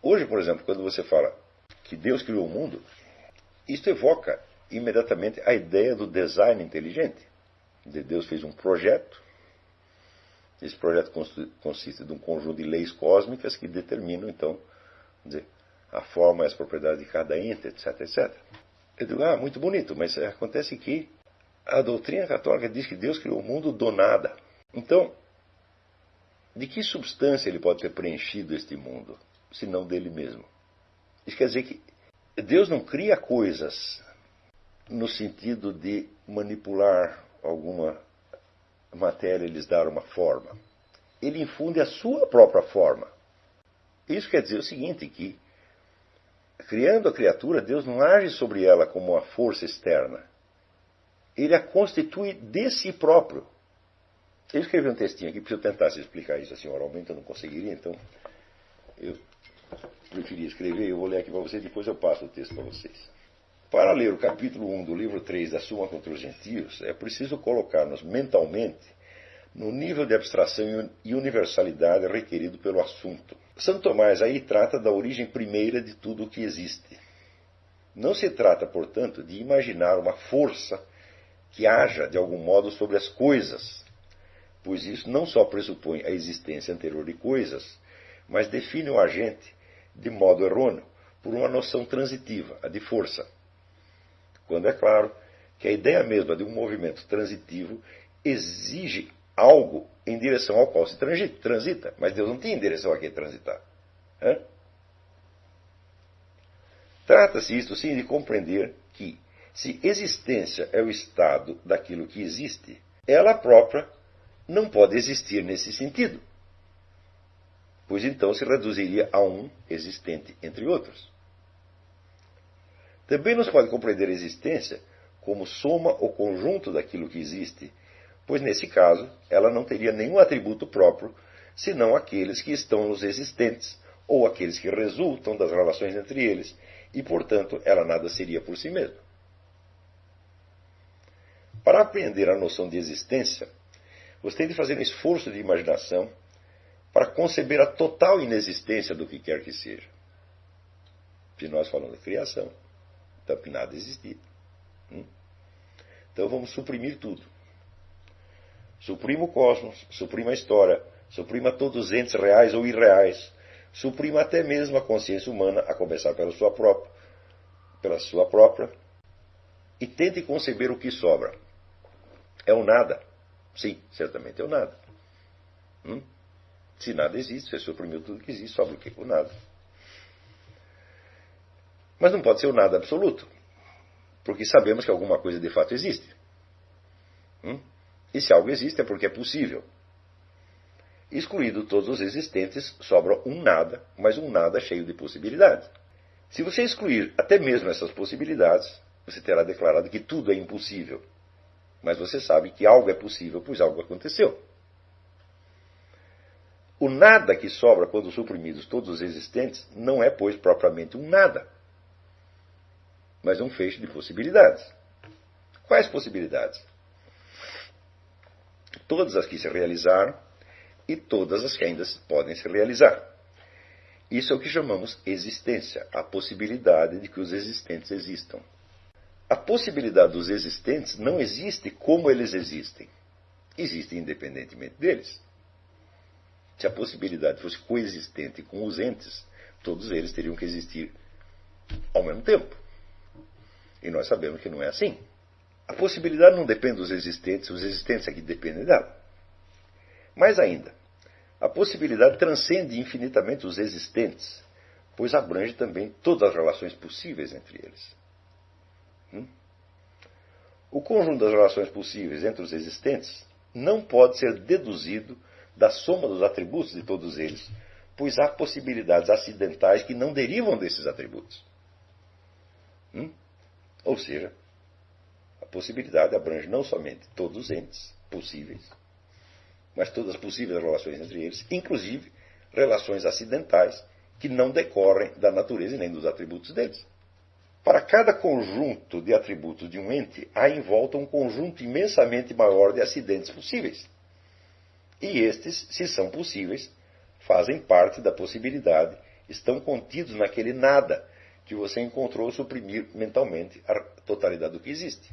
Hoje, por exemplo, quando você fala que Deus criou o mundo, isto evoca imediatamente a ideia do design inteligente. Deus fez um projeto. Esse projeto consiste de um conjunto de leis cósmicas que determinam, então, a forma e as propriedades de cada ente, etc, etc. Eu digo, muito bonito, mas acontece que a doutrina católica diz que Deus criou o mundo do nada. Então, de que substância ele pode ter preenchido este mundo, se não dele mesmo? Isso quer dizer que Deus não cria coisas no sentido de manipular alguma matéria e lhes dar uma forma. Ele infunde a sua própria forma. Isso quer dizer o seguinte, que criando a criatura, Deus não age sobre ela como uma força externa. Ele a constitui de si próprio. Eu escrevi um textinho aqui, preciso tentar se explicar isso assim oralmente, eu não conseguiria, então eu preferia escrever, eu vou ler aqui para vocês, depois eu passo o texto para vocês. Para ler o capítulo 1 do livro 3 da Suma contra os Gentios, é preciso colocar-nos mentalmente no nível de abstração e universalidade requerido pelo assunto. Santo Tomás aí trata da origem primeira de tudo o que existe. Não se trata, portanto, de imaginar uma força que haja de algum modo sobre as coisas, pois isso não só pressupõe a existência anterior de coisas, mas define o agente de modo errôneo por uma noção transitiva, a de força. Quando é claro que a ideia mesma de um movimento transitivo exige algo em direção ao qual se transita, mas Deus não tinha em direção a que transitar. Trata-se isto sim de compreender que, se existência é o estado daquilo que existe, ela própria não pode existir nesse sentido, pois então se reduziria a um existente entre outros. Também nos pode compreender a existência como soma ou conjunto daquilo que existe, pois nesse caso ela não teria nenhum atributo próprio, senão aqueles que estão nos existentes, ou aqueles que resultam das relações entre eles, e portanto ela nada seria por si mesma. Para apreender a noção de existência, você tem de fazer um esforço de imaginação para conceber a total inexistência do que quer que seja. Se nós falamos de criação, então que nada existia. Então vamos suprimir tudo. Suprima o cosmos, suprima a história, suprima todos os entes reais ou irreais, suprima até mesmo a consciência humana, a começar pela sua própria, e tente conceber o que sobra. É o nada? Sim, certamente é o nada. Se nada existe, você suprimiu tudo que existe, sobra o quê? O nada. Mas não pode ser o nada absoluto, porque sabemos que alguma coisa de fato existe. E se algo existe é porque é possível. Excluído todos os existentes, sobra um nada, mas um nada cheio de possibilidades. Se você excluir até mesmo essas possibilidades, você terá declarado que tudo é impossível. Mas você sabe que algo é possível, pois algo aconteceu. O nada que sobra quando suprimidos todos os existentes não é, pois, propriamente um nada, mas um feixe de possibilidades. Quais possibilidades? Todas as que se realizaram e todas as que ainda podem se realizar. Isso é o que chamamos existência, a possibilidade de que os existentes existam. A possibilidade dos existentes não existe como eles existem. Existe independentemente deles. Se a possibilidade fosse coexistente com os entes, todos eles teriam que existir ao mesmo tempo. E nós sabemos que não é assim. A possibilidade não depende dos existentes, os existentes é que dependem dela. Mais ainda, a possibilidade transcende infinitamente os existentes, pois abrange também todas as relações possíveis entre eles. O conjunto das relações possíveis entre os existentes não pode ser deduzido da soma dos atributos de todos eles, pois há possibilidades acidentais que não derivam desses atributos. Ou seja, a possibilidade abrange não somente todos os entes possíveis, mas todas as possíveis relações entre eles, inclusive relações acidentais que não decorrem da natureza e nem dos atributos deles. Para cada conjunto de atributos de um ente, há em volta um conjunto imensamente maior de acidentes possíveis. E estes, se são possíveis, fazem parte da possibilidade estão contidos naquele nada que você encontrou suprimir mentalmente a totalidade do que existe.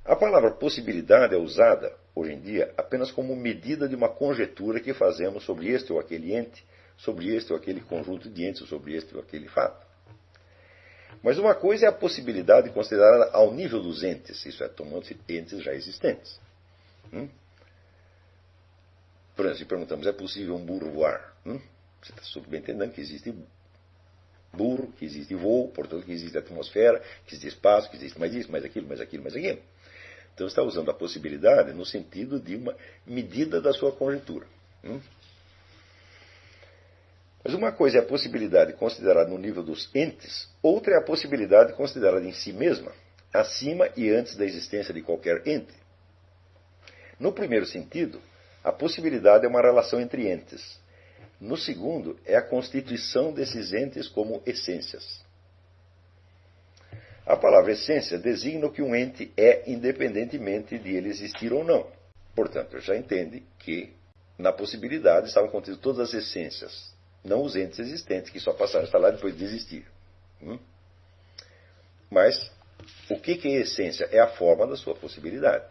A palavra possibilidade é usada, hoje em dia, apenas como medida de uma conjetura que fazemos sobre este ou aquele ente, sobre este ou aquele conjunto de entes, ou sobre este ou aquele fato. Mas uma coisa é a possibilidade considerada ao nível dos entes, isso é, tomando-se entes já existentes. Por exemplo, se perguntamos, é possível um burro voar? Você está subentendendo que existe burro, que existe voo, portanto que existe atmosfera, que existe espaço, que existe mais isso, mais aquilo, mais aquilo, mais aquilo. Então está usando a possibilidade no sentido de uma medida da sua conjectura. Mas uma coisa é a possibilidade considerada no nível dos entes, outra é a possibilidade considerada em si mesma, acima e antes da existência de qualquer ente. No primeiro sentido, a possibilidade é uma relação entre entes. No segundo, é a constituição desses entes como essências. A palavra essência designa o que um ente é independentemente de ele existir ou não. Portanto, já entende que na possibilidade estavam contidas todas as essências, não os entes existentes que só passaram a estar lá depois de existir. Mas o que é a essência? É a forma da sua possibilidade.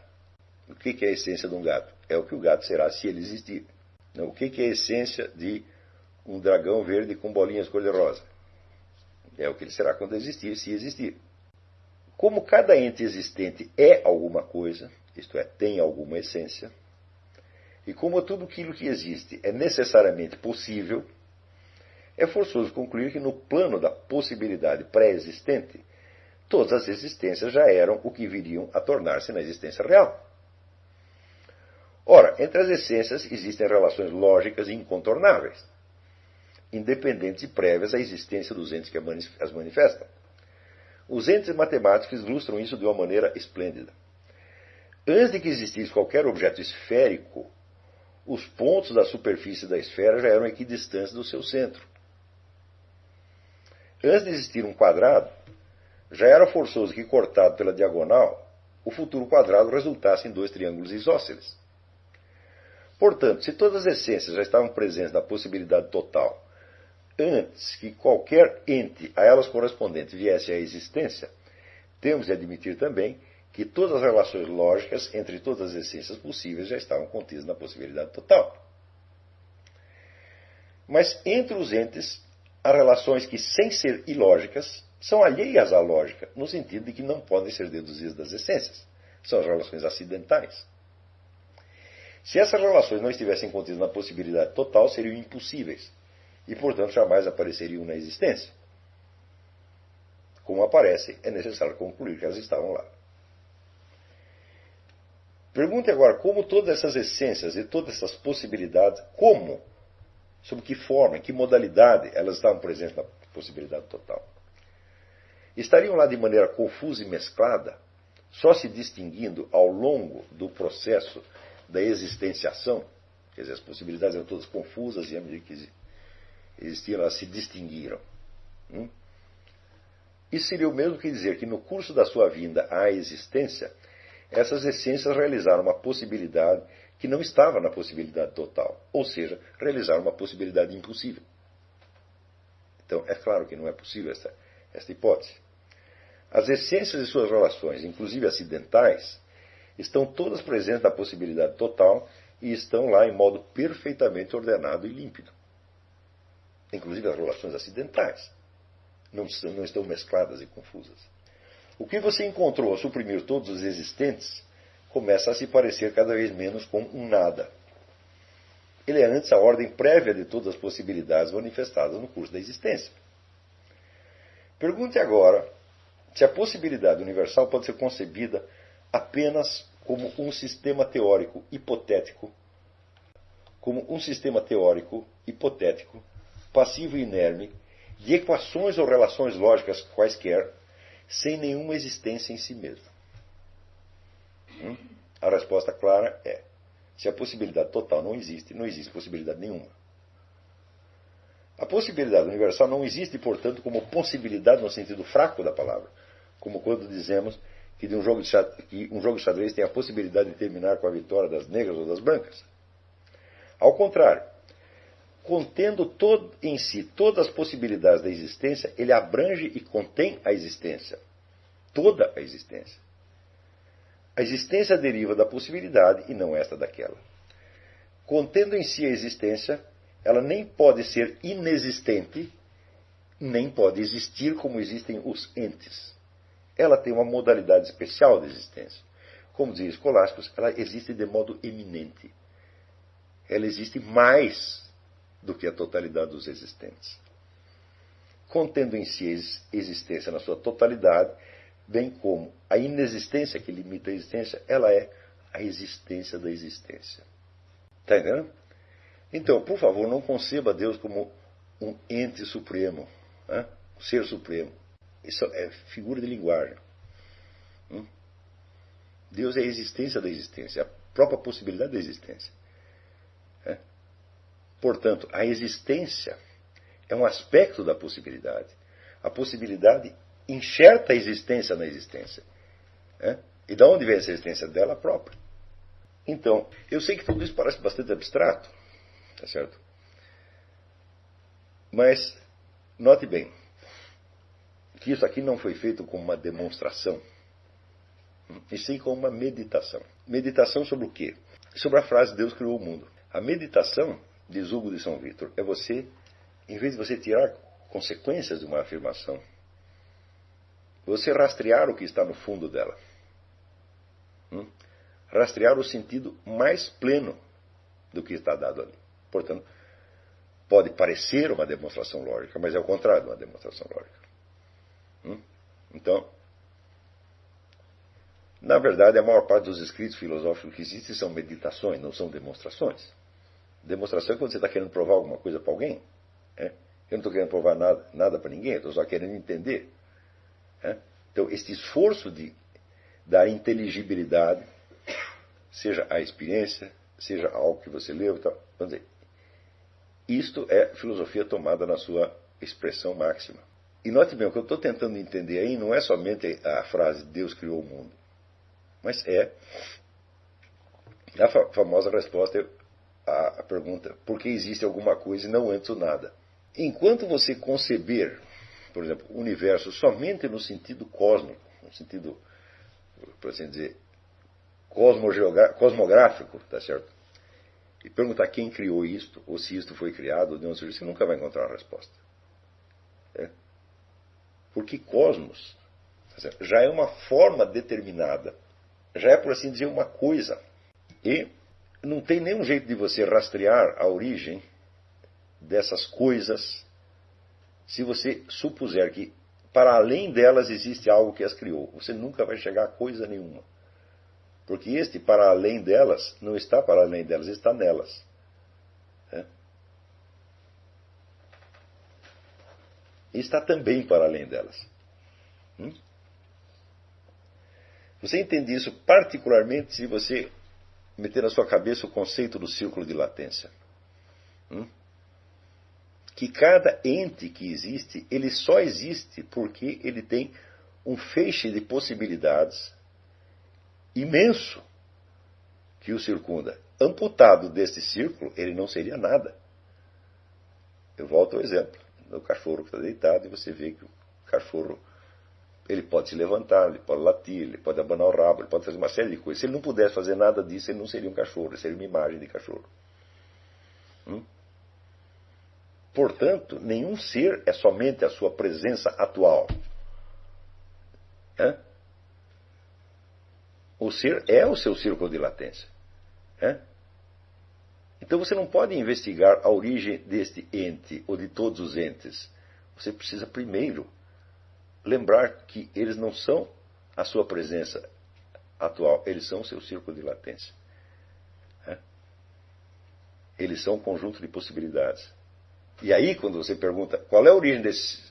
O que é a essência de um gato? É o que o gato será se ele existir. O que é a essência de um dragão verde com bolinhas cor-de-rosa? É o que ele será quando existir, se existir. Como cada ente existente é alguma coisa, isto é, tem alguma essência, e como tudo aquilo que existe é necessariamente possível, é forçoso concluir que no plano da possibilidade pré-existente, todas as existências já eram o que viriam a tornar-se na existência real. Ora, entre as essências existem relações lógicas incontornáveis, independentes e prévias à existência dos entes que as manifestam. Os entes matemáticos ilustram isso de uma maneira esplêndida. Antes de que existisse qualquer objeto esférico, os pontos da superfície da esfera já eram equidistantes do seu centro. Antes de existir um quadrado, já era forçoso que, cortado pela diagonal, o futuro quadrado resultasse em dois triângulos isósceles. Portanto, se todas as essências já estavam presentes na possibilidade total, antes que qualquer ente a elas correspondente viesse à existência, temos de admitir também que todas as relações lógicas entre todas as essências possíveis já estavam contidas na possibilidade total. Mas entre os entes, há relações que, sem ser ilógicas, são alheias à lógica, no sentido de que não podem ser deduzidas das essências. São as relações acidentais. Se essas relações não estivessem contidas na possibilidade total, seriam impossíveis e, portanto, jamais apareceriam na existência. Como aparecem, é necessário concluir que elas estavam lá. Pergunte agora como todas essas essências e todas essas possibilidades, como, sob que forma, em que modalidade elas estavam presentes na possibilidade total. Estariam lá de maneira confusa e mesclada, só se distinguindo ao longo do processo da existenciação, quer dizer, as possibilidades eram todas confusas e à medida que existiam, elas se distinguiram. Isso seria o mesmo que dizer que no curso da sua vinda à existência, essas essências realizaram uma possibilidade que não estava na possibilidade total, ou seja, realizaram uma possibilidade impossível. Então, é claro que não é possível esta hipótese. As essências de suas relações, inclusive acidentais, estão todas presentes na possibilidade total e estão lá em modo perfeitamente ordenado e límpido. Inclusive as relações acidentais não estão mescladas e confusas. O que você encontrou ao suprimir todos os existentes começa a se parecer cada vez menos com um nada. Ele é antes a ordem prévia de todas as possibilidades manifestadas no curso da existência. Pergunte agora se a possibilidade universal pode ser concebida apenas como um sistema teórico hipotético, passivo e inerme, de equações ou relações lógicas quaisquer, sem nenhuma existência em si mesmo. A resposta clara é: se a possibilidade total não existe possibilidade nenhuma. A possibilidade universal não existe, portanto, como possibilidade no sentido fraco da palavra, como quando dizemos que um jogo de xadrez tem a possibilidade de terminar com a vitória das negras ou das brancas. Ao contrário, contendo em si todas as possibilidades da existência, ele abrange e contém a existência. Toda a existência. A existência deriva da possibilidade e não esta daquela. Contendo em si a existência, ela nem pode ser inexistente, nem pode existir como existem os entes. Ela tem uma modalidade especial de existência. Como diziam os escolásticos, ela existe de modo eminente. Ela existe mais do que a totalidade dos existentes. Contendo em si a existência na sua totalidade, bem como a inexistência que limita a existência, ela é a existência da existência. Está entendendo? Então, por favor, não conceba Deus como um ente supremo, né? Um ser supremo. Isso é figura de linguagem. Deus é a existência da existência, a própria possibilidade da existência. Portanto, a existência é um aspecto da possibilidade. A possibilidade enxerta a existência na existência. E de onde vem essa existência? Dela própria. Então, eu sei que tudo isso parece bastante abstrato, tá certo? Mas, note bem, que isso aqui não foi feito como uma demonstração, e sim como uma meditação. Meditação sobre o quê? Sobre a frase Deus criou o mundo. A meditação, diz Hugo de São Vítor, é você, em vez de você tirar consequências de uma afirmação, você rastrear o que está no fundo dela. Rastrear o sentido mais pleno do que está dado ali. Portanto, pode parecer uma demonstração lógica, mas é o contrário de uma demonstração lógica. Então, na verdade, a maior parte dos escritos filosóficos que existem são meditações, não são demonstrações. Demonstração é quando você está querendo provar alguma coisa para alguém. Eu não estou querendo provar nada para ninguém, eu estou só querendo entender. Então, este esforço de dar inteligibilidade, seja a experiência, seja algo que você leu, então, vamos dizer, isto é filosofia tomada na sua expressão máxima. E note bem, o que eu estou tentando entender aí não é somente a frase Deus criou o mundo, mas é a famosa resposta à pergunta por que existe alguma coisa e não antes o nada. Enquanto você conceber, por exemplo, o universo somente no sentido cósmico, no sentido, por assim dizer, cosmográfico, tá certo? E perguntar quem criou isto, ou se isto foi criado, ou de onde surgiu, você nunca vai encontrar uma resposta. Porque cosmos, tá certo? Já é uma forma determinada, já é, por assim dizer, uma coisa. E não tem nenhum jeito de você rastrear a origem dessas coisas se você supuser que para além delas existe algo que as criou. Você nunca vai chegar a coisa nenhuma. Porque este para além delas não está para além delas, está nelas. E está também para além delas. Você entende isso particularmente se você meter na sua cabeça o conceito do círculo de latência. Que cada ente que existe, ele só existe porque ele tem um feixe de possibilidades imenso que o circunda. Amputado deste círculo, ele não seria nada. Eu volto ao exemplo. No cachorro que está deitado, e você vê que o cachorro ele pode se levantar, ele pode latir, ele pode abanar o rabo, ele pode fazer uma série de coisas. Se ele não pudesse fazer nada disso, ele não seria um cachorro, ele seria uma imagem de cachorro. Portanto, nenhum ser é somente a sua presença atual. O ser é o seu círculo de latência. Então você não pode investigar a origem deste ente ou de todos os entes. Você precisa primeiro lembrar que eles não são a sua presença atual, eles são o seu círculo de latência. Eles são um conjunto de possibilidades. E aí, quando você pergunta qual é a origem desse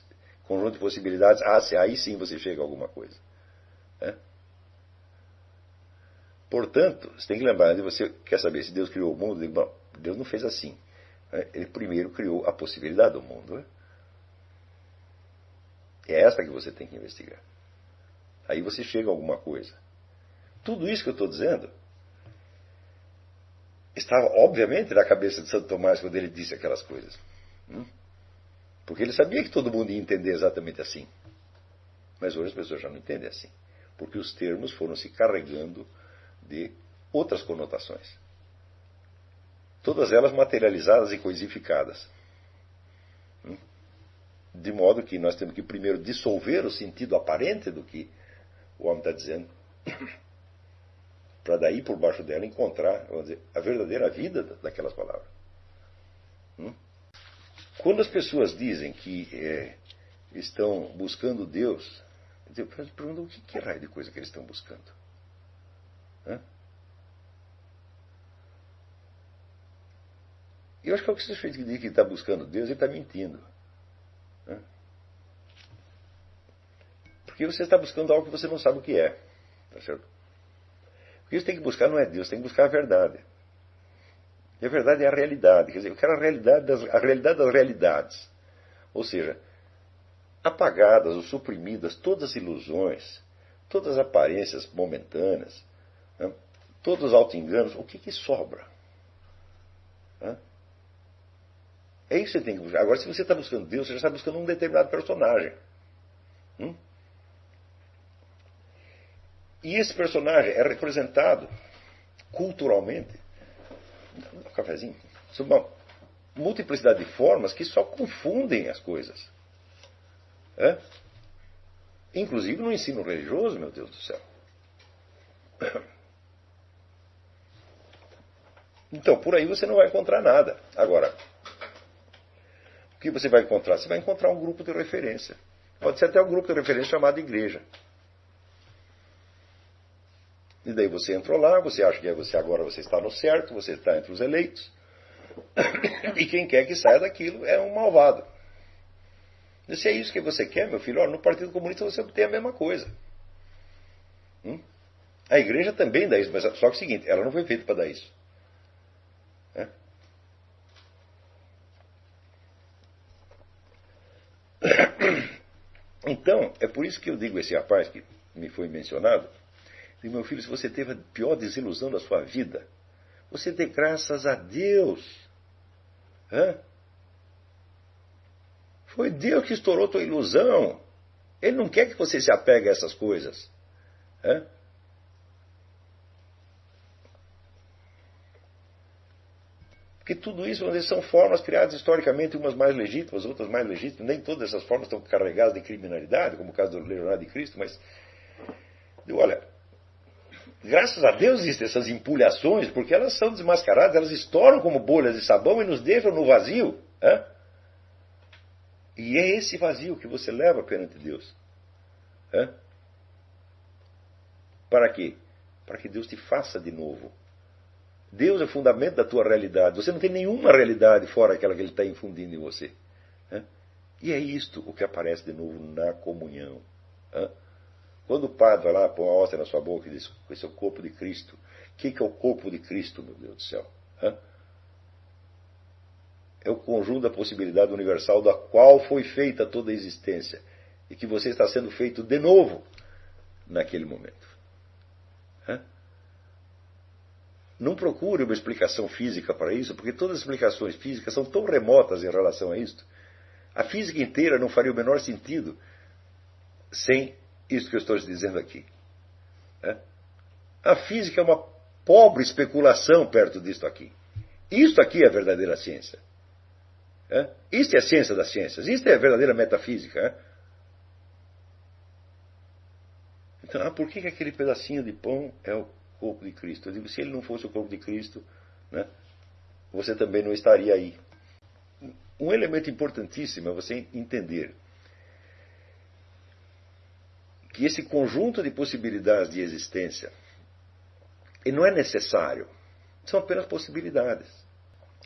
conjunto de possibilidades, aí sim você chega a alguma coisa. Portanto, você tem que lembrar, se você quer saber se Deus criou o mundo, Deus não fez assim. Ele primeiro criou a possibilidade do mundo. É esta que você tem que investigar. Aí você chega a alguma coisa. Tudo isso que eu estou dizendo estava, obviamente, na cabeça de Santo Tomás quando ele disse aquelas coisas. Porque ele sabia que todo mundo ia entender exatamente assim. Mas hoje as pessoas já não entendem assim. Porque os termos foram se carregando de outras conotações. Todas elas materializadas e coisificadas. De modo que nós temos que primeiro dissolver o sentido aparente do que o homem está dizendo, para daí por baixo dela encontrar, vamos dizer, a verdadeira vida daquelas palavras. Quando as pessoas dizem que estão buscando Deus, eu pergunto o que raio de coisa que eles estão buscando? Eu acho que é o que você fez que diz que está buscando Deus, ele está mentindo. Porque você está buscando algo que você não sabe o que é. Tá certo? O que você tem que buscar não é Deus, você tem que buscar a verdade. E a verdade é a realidade. Quer dizer, eu quero a realidade das realidades. Ou seja, apagadas ou suprimidas todas as ilusões, todas as aparências momentâneas, todos os auto-enganos, o que sobra? É isso que você tem que buscar. Agora, se você está buscando Deus, você já está buscando um determinado personagem. E esse personagem é representado culturalmente, um cafezinho, sob uma multiplicidade de formas que só confundem as coisas. Inclusive no ensino religioso, meu Deus do céu. Então, por aí você não vai encontrar nada. Agora, o que você vai encontrar? Você vai encontrar um grupo de referência. Pode ser até um grupo de referência chamado igreja. E daí você entrou lá, você acha que agora você está no certo, você está entre os eleitos. E quem quer que saia daquilo é um malvado. E se é isso que você quer, meu filho, no Partido Comunista você obtém a mesma coisa. A igreja também dá isso, mas só que é o seguinte, ela não foi feita para dar isso. Então, é por isso que eu digo a esse rapaz que me foi mencionado, digo, meu filho, se você teve a pior desilusão da sua vida, você dê graças a Deus. Foi Deus que estourou tua ilusão. Ele não quer que você se apegue a essas coisas. Porque tudo isso, vamos dizer, são formas criadas historicamente, umas mais legítimas, outras mais legítimas. Nem todas essas formas estão carregadas de criminalidade, como o caso do Legionário de Cristo, mas olha, graças a Deus existem essas empulhações, porque elas são desmascaradas, elas estouram como bolhas de sabão e nos deixam no vazio. E é esse vazio que você leva perante Deus. Para quê? Para que Deus te faça de novo. Deus é o fundamento da tua realidade. Você não tem nenhuma realidade fora aquela que Ele está infundindo em você. E é isto o que aparece de novo na comunhão. Quando o padre vai lá, põe uma hóstia na sua boca e diz, esse é o corpo de Cristo. O que é o corpo de Cristo, meu Deus do céu? É o conjunto da possibilidade universal da qual foi feita toda a existência. E que você está sendo feito de novo naquele momento. Não procure uma explicação física para isso, porque todas as explicações físicas são tão remotas em relação a isso. A física inteira não faria o menor sentido sem isso que eu estou dizendo aqui. A física é uma pobre especulação perto disto aqui. Isto aqui é a verdadeira ciência. Isto é a ciência das ciências. Isto é a verdadeira metafísica. Então, por que aquele pedacinho de pão é o corpo de Cristo? Eu digo, se ele não fosse o corpo de Cristo, você também não estaria aí. Um elemento importantíssimo é você entender que esse conjunto de possibilidades de existência ele não é necessário. São apenas possibilidades.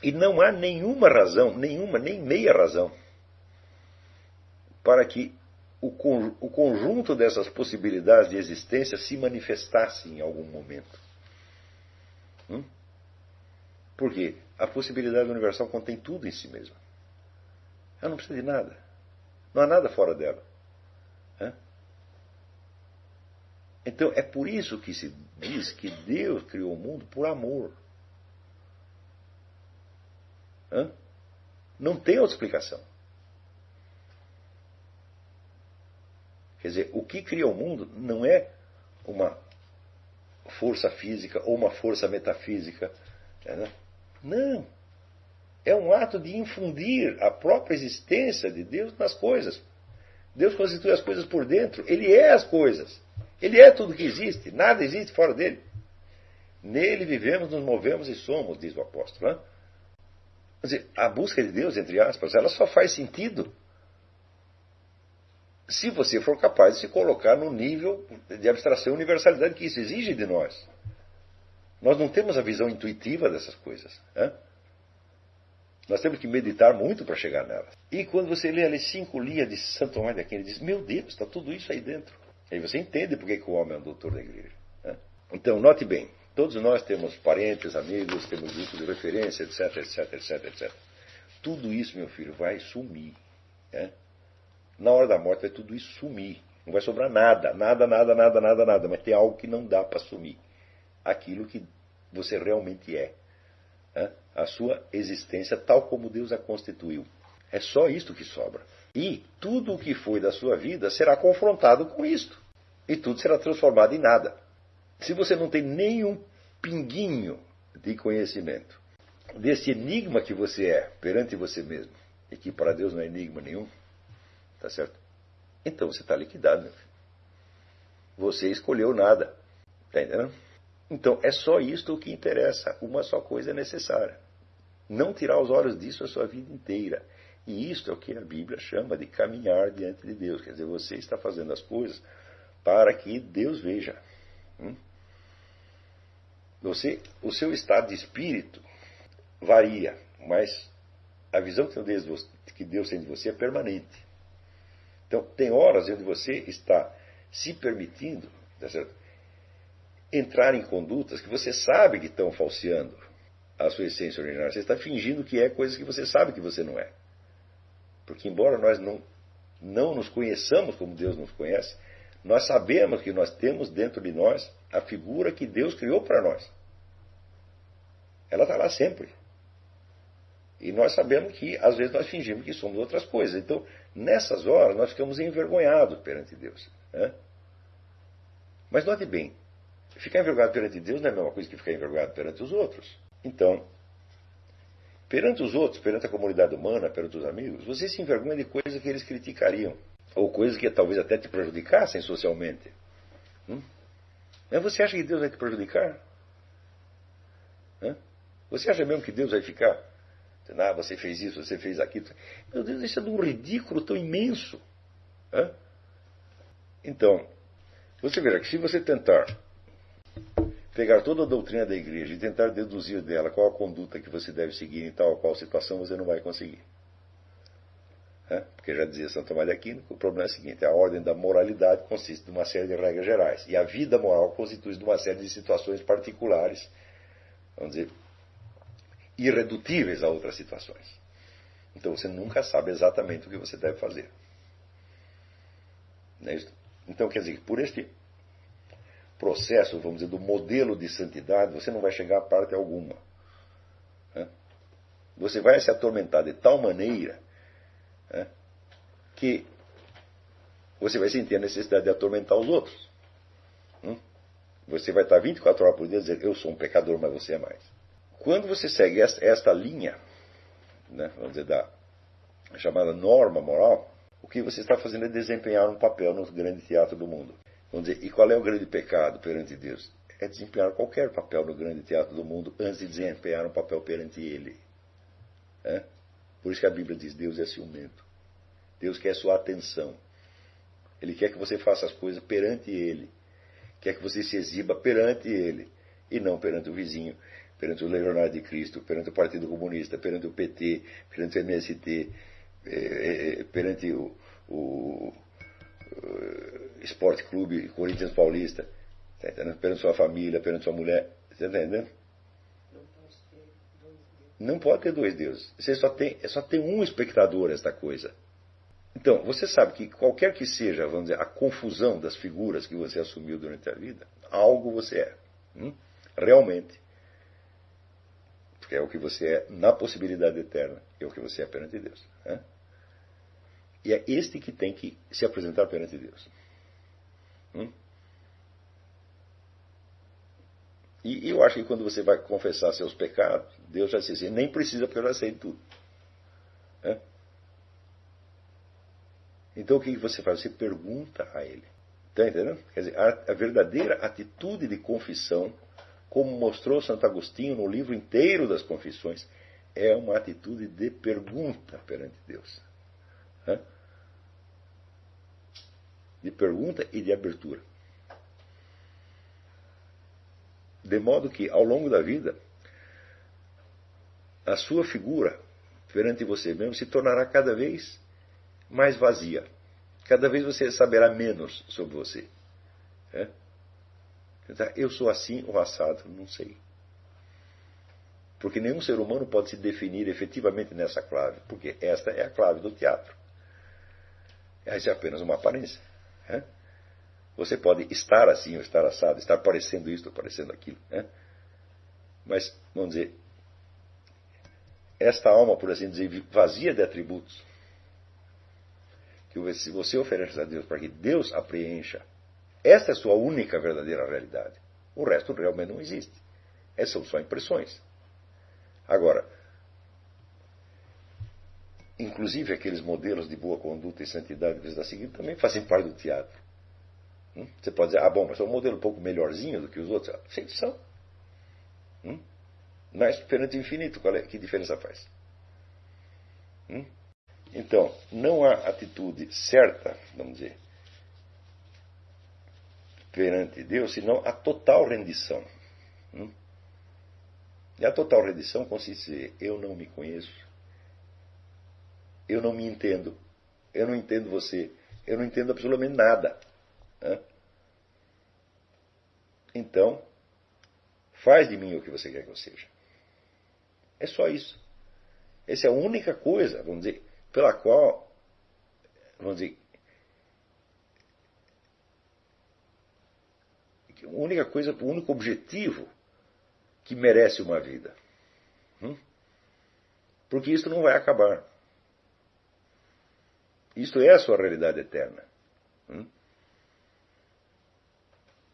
E não há nenhuma razão, nem meia razão, para que o conjunto dessas possibilidades de existência se manifestasse em algum momento. Por quê? A possibilidade universal contém tudo em si mesma. Ela não precisa de nada. Não há nada fora dela. Então é por isso que se diz que Deus criou o mundo por amor. Hã? Não tem outra explicação. Quer dizer, o que cria o mundo não é uma força física ou uma força metafísica. Né? Não. É um ato de infundir a própria existência de Deus nas coisas. Deus constitui as coisas por dentro. Ele é as coisas. Ele é tudo que existe. Nada existe fora dele. Nele vivemos, nos movemos e somos, diz o apóstolo. Né? Quer dizer, a busca de Deus, entre aspas, ela só faz sentido se você for capaz de se colocar no nível de abstração e universalidade que isso exige de nós. Nós não temos a visão intuitiva dessas coisas. Né? Nós temos que meditar muito para chegar nelas. E quando você lê ali 5 linhas de Santo Tomás de Aquino, ele diz, meu Deus, está tudo isso aí dentro. Aí você entende por que o homem é um doutor da igreja. Né? Então, note bem, todos nós temos parentes, amigos, temos grupos de referência, etc, etc, etc, etc. Tudo isso, meu filho, vai sumir. Né? Na hora da morte vai tudo isso sumir. Não vai sobrar nada, nada, nada, nada, nada, nada. Mas tem algo que não dá para sumir. Aquilo que você realmente é. Né? A sua existência tal como Deus a constituiu. É só isto que sobra. E tudo o que foi da sua vida será confrontado com isto. E tudo será transformado em nada. Se você não tem nenhum pinguinho de conhecimento desse enigma que você é perante você mesmo, e que para Deus não é enigma nenhum, tá certo? Então você está liquidado, meu filho. Você escolheu nada. Está entendendo? Então é só isto o que interessa. Uma só coisa é necessária. Não tirar os olhos disso a sua vida inteira. E isto é o que a Bíblia chama de caminhar diante de Deus. Quer dizer, você está fazendo as coisas para que Deus veja. O seu estado de espírito varia, mas a visão que Deus tem de você é permanente. Então, tem horas onde você está se permitindo, tá certo? Entrar em condutas que você sabe que estão falseando a sua essência original. Você está fingindo que é coisas que você sabe que você não é. Porque, embora nós não nos conheçamos como Deus nos conhece, nós sabemos que nós temos dentro de nós a figura que Deus criou para nós. Ela está lá sempre. E nós sabemos que, às vezes, nós fingimos que somos outras coisas. Então, nessas horas, nós ficamos envergonhados perante Deus. Né? Mas note bem, ficar envergonhado perante Deus não é a mesma coisa que ficar envergonhado perante os outros. Então, perante os outros, perante a comunidade humana, perante os amigos, você se envergonha de coisas que eles criticariam. Ou coisas que talvez até te prejudicassem socialmente. Mas você acha que Deus vai te prejudicar? Você acha mesmo que Deus vai ficar? Você fez isso, você fez aquilo. Meu Deus, isso é de um ridículo tão imenso. Então, você verá que se você tentar pegar toda a doutrina da igreja e tentar deduzir dela qual a conduta que você deve seguir em tal ou qual situação, você não vai conseguir. Porque já dizia Santo Tomás de Aquino que o problema é o seguinte: a ordem da moralidade consiste de uma série de regras gerais, e a vida moral constitui de uma série de situações particulares, vamos dizer, irredutíveis a outras situações. Então você nunca sabe exatamente o que você deve fazer. Não é isso? Então, quer dizer, por este processo, vamos dizer, do modelo de santidade, você não vai chegar a parte alguma. Você vai se atormentar de tal maneira que você vai sentir a necessidade de atormentar os outros. Você vai estar 24 horas por dia dizendo, eu sou um pecador, mas você é mais. Quando você segue esta linha, vamos dizer, da chamada norma moral, o que você está fazendo é desempenhar um papel no grande teatro do mundo. Vamos dizer, e qual é o grande pecado perante Deus? É desempenhar qualquer papel no grande teatro do mundo antes de desempenhar um papel perante Ele. Por isso que a Bíblia diz, Deus é ciumento. Deus quer sua atenção. Ele quer que você faça as coisas perante Ele. Quer que você se exiba perante Ele. E não perante o vizinho, perante o Legionário de Cristo, perante o Partido Comunista, perante o PT, perante o MST, perante o Esporte Clube Corinthians Paulista, tá entendendo? Perante sua família, perante sua mulher. Está entendendo? Não pode ter dois deuses. Você só tem um espectador esta coisa. Então, você sabe que qualquer que seja, vamos dizer, a confusão das figuras que você assumiu durante a vida, algo você é. Realmente. que é o que você é na possibilidade eterna, é o que você é perante Deus. Né? E é este que tem que se apresentar perante Deus. E eu acho que quando você vai confessar seus pecados, Deus já diz assim, nem precisa porque eu já sei tudo. Né? Então o que você faz? Você pergunta a Ele. Está entendendo? Quer dizer, a verdadeira atitude de confissão, como mostrou Santo Agostinho no livro inteiro das Confissões, é uma atitude de pergunta perante Deus. Né? De pergunta e de abertura. De modo que, ao longo da vida, a sua figura perante você mesmo se tornará cada vez mais vazia. Cada vez você saberá menos sobre você. É? Eu sou assim ou assado, não sei. Porque nenhum ser humano pode se definir efetivamente nessa clave, porque esta é a clave do teatro. Essa é apenas uma aparência. É? Você pode estar assim ou estar assado, estar parecendo isto ou parecendo aquilo. Né? Mas, vamos dizer, esta alma, por assim dizer, vazia de atributos, que se você oferece a Deus para que Deus a preencha, esta é a sua única verdadeira realidade. O resto realmente não existe. Essas são só impressões. Agora, inclusive aqueles modelos de boa conduta e santidade que você está seguindo também fazem parte do teatro. Você pode dizer, bom, mas é um modelo um pouco melhorzinho do que os outros. Sim, são. Mas perante o infinito, que diferença faz? Então, não há atitude certa, vamos dizer, perante Deus, senão a total rendição. E a total rendição consiste em dizer, eu não me conheço, eu não me entendo, eu não entendo você, eu não entendo absolutamente nada. Então, faz de mim o que você quer que eu seja. É só isso. Essa é a única coisa, vamos dizer, pela qual, vamos dizer, a única coisa, o único objetivo que merece uma vida. Porque isso não vai acabar. Isto é a sua realidade eterna.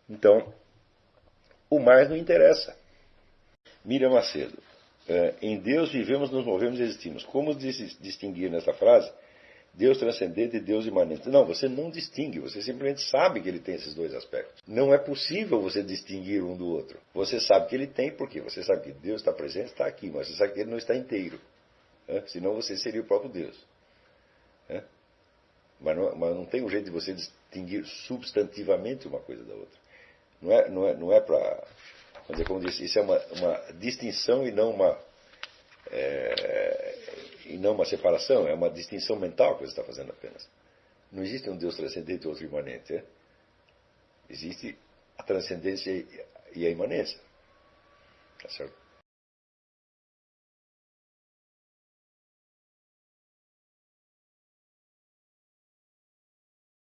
Então, o mais não interessa. Miriam Macedo. Em Deus vivemos, nos movemos e existimos. Como distinguir nessa frase Deus transcendente e Deus imanente? Não, você não distingue, você simplesmente sabe que ele tem esses dois aspectos. Não é possível você distinguir um do outro. Você sabe que ele tem, porque você sabe que Deus está presente, está aqui, mas você sabe que ele não está inteiro. Senão você seria o próprio Deus. Mas não tem um jeito de você distinguir substantivamente uma coisa da outra. Não é para... Como disse, isso é uma distinção e não uma separação, é uma distinção mental que você está fazendo apenas. Não existe um Deus transcendente e outro imanente. Existe a transcendência e a imanência. Tá certo?